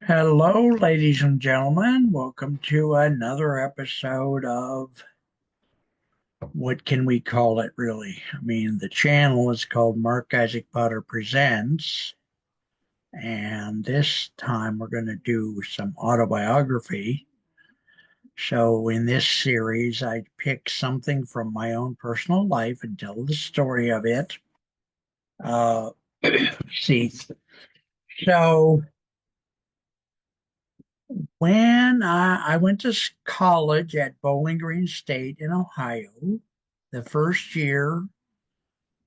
Hello, ladies and gentlemen. Welcome to another episode of what can we call it, really? I mean, the channel is called Mark Isaac Potter Presents, and this time we're going to do some autobiography. So, in this series, I pick something from my own personal life and tell the story of it. Uh, see, so when I went to college at Bowling Green State in Ohio, the first year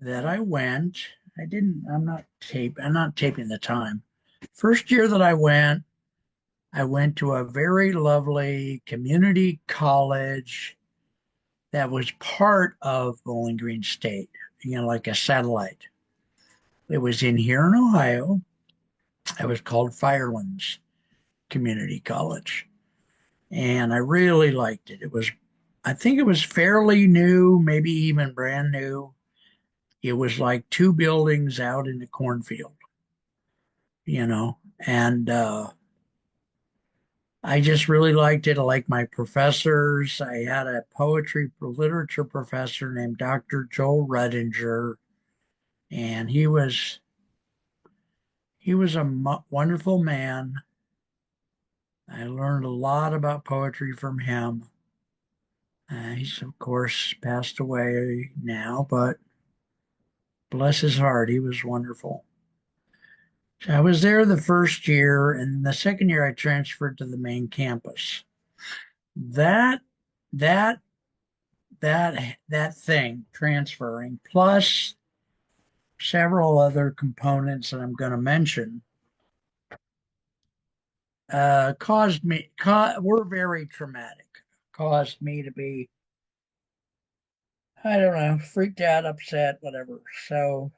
that I went, I'm not taping the time. First year that I went to a very lovely community college that was part of Bowling Green State, like a satellite. It was in here in Ohio. It was called Firelands Community College. And I really liked it. I think it was fairly new, maybe even brand new. It was like two buildings out in the cornfield, and I just really liked it. I liked my professors. I had a poetry literature professor named Dr. Joel Redinger, and he was a wonderful man. I learned a lot about poetry from him. He's of course passed away now, but bless his heart, he was wonderful. So I was there the first year, and the second year I transferred to the main campus. That that that thing transferring plus several other components that I'm going to mention were very traumatic. Caused me to be, I don't know, freaked out, upset, whatever. So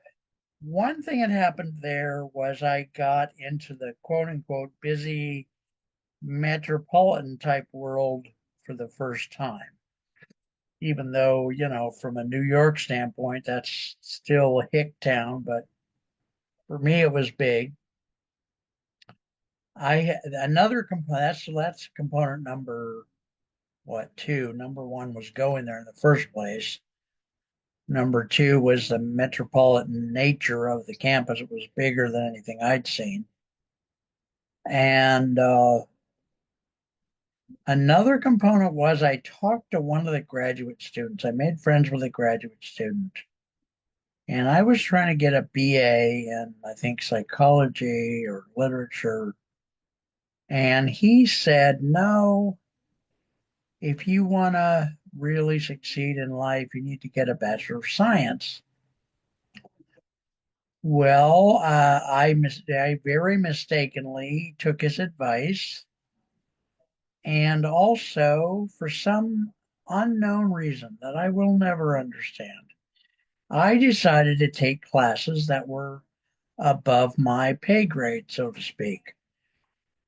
one thing that happened there was I got into the quote unquote busy metropolitan type world for the first time. Even though, from a New York standpoint, that's still a hick town, but for me, it was big. I had another component. That's component number what two? Number one was going there in the first place. Number two was the metropolitan nature of the campus. It was bigger than anything I'd seen. And another component was I talked to one of the graduate students. I made friends with a graduate student. And I was trying to get a BA in, I think, psychology or literature. And he said, no, if you want to really succeed in life, you need to get a Bachelor of Science. Well, I very mistakenly took his advice. And also, for some unknown reason that I will never understand, I decided to take classes that were above my pay grade, so to speak.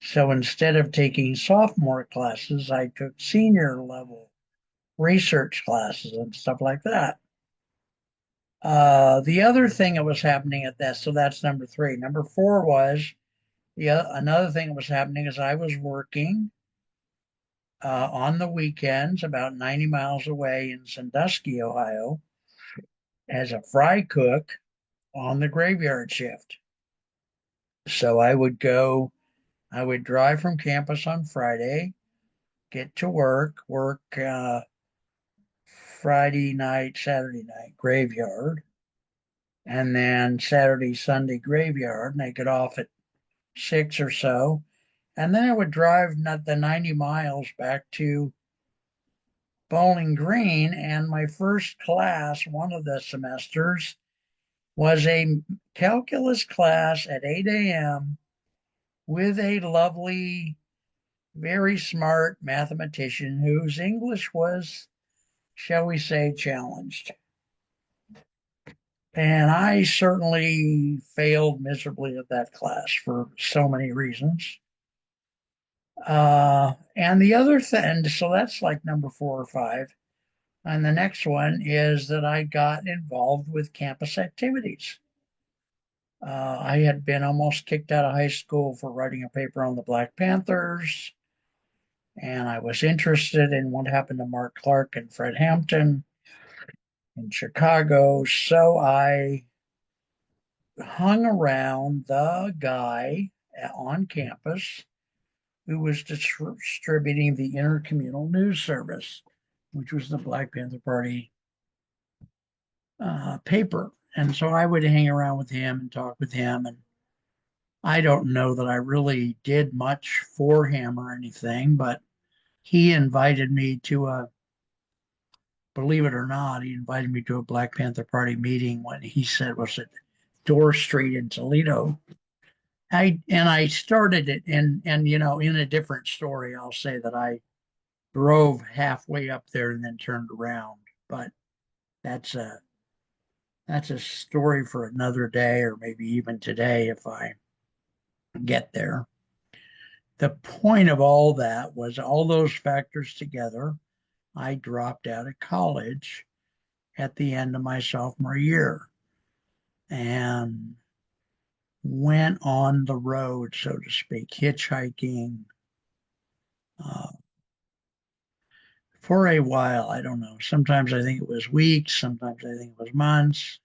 So instead of taking sophomore classes, I took senior level research classes and stuff like that. The other thing that was happening at that, so that's number three. Number four was another thing that was happening is I was working on the weekends about 90 miles away in Sandusky, Ohio, as a fry cook on the graveyard shift. So I would drive from campus on Friday, get to work Friday night, Saturday night graveyard, and then Saturday, Sunday graveyard, and I get off at 6 or so. And then I would drive not the 90 miles back to Bowling Green. And my first class, one of the semesters, was a calculus class at 8 a.m. with a lovely, very smart mathematician whose English was, shall we say, challenged. And I certainly failed miserably at that class for so many reasons. And the other thing, so that's like number four or five. And the next one is that I got involved with campus activities. I had been almost kicked out of high school for writing a paper on the Black Panthers, and I was interested in what happened to Mark Clark and Fred Hampton in Chicago. So I hung around the guy on campus who was distributing the Intercommunal News Service, which was the Black Panther Party paper. And so I would hang around with him and talk with him. And I don't know that I really did much for him or anything, but he invited me to a, believe it or not, he invited me to a Black Panther Party meeting when he said was at Door Street in Toledo. I started it and in a different story I'll say that I drove halfway up there and then turned around. But that's a story for another day or maybe even today if I get there. The point of all that was all those factors together. I dropped out of college at the end of my sophomore year and went on the road, so to speak, hitchhiking uh, for a while. I don't know. Sometimes I think it was weeks, sometimes I think it was months.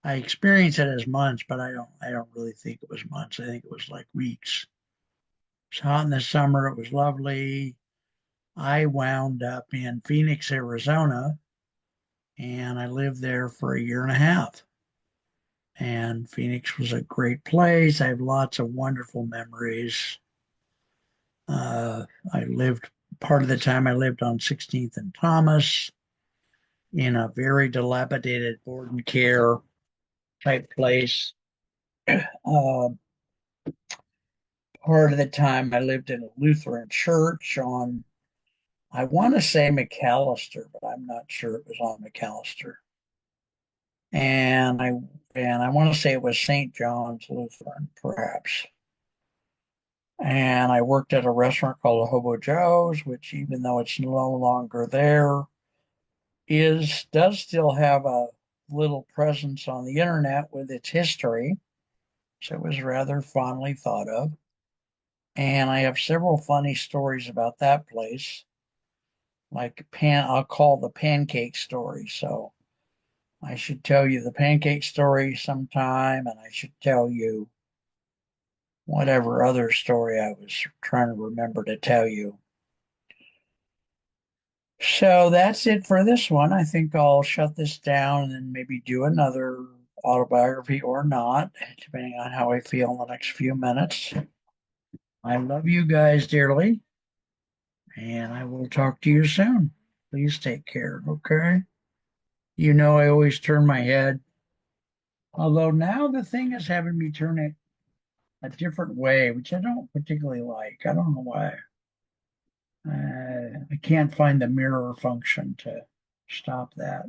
I experienced it as months, but I don't really think it was months. I think it was like weeks. It's hot in the summer. It was lovely. I wound up in Phoenix, Arizona, and I lived there for a year and a half. And Phoenix was a great place. I have lots of wonderful memories. Uh, I lived part of the time I lived on 16th and Thomas in a very dilapidated board and care type place. Uh, Part of the time I lived in a Lutheran church on, I want to say McAllister, but I'm not sure it was on McAllister. And I want to say it was St. John's Lutheran, perhaps. And I worked at a restaurant called Hobo Joe's, which even though it's no longer there, is does still have a little presence on the internet with its history. So it was rather fondly thought of. And I have several funny stories about that place, like I'll call the pancake story. So I should tell you the pancake story sometime, and I should tell you whatever other story I was trying to remember to tell you. So that's it for this one. I think I'll shut this down and then maybe do another autobiography or not, depending on how I feel in the next few minutes. I love you guys dearly, and I will talk to you soon. Please take care, okay? You know, I always turn my head, although now the thing is having me turn it a different way, which I don't particularly like. I don't know why. I can't find the mirror function to stop that.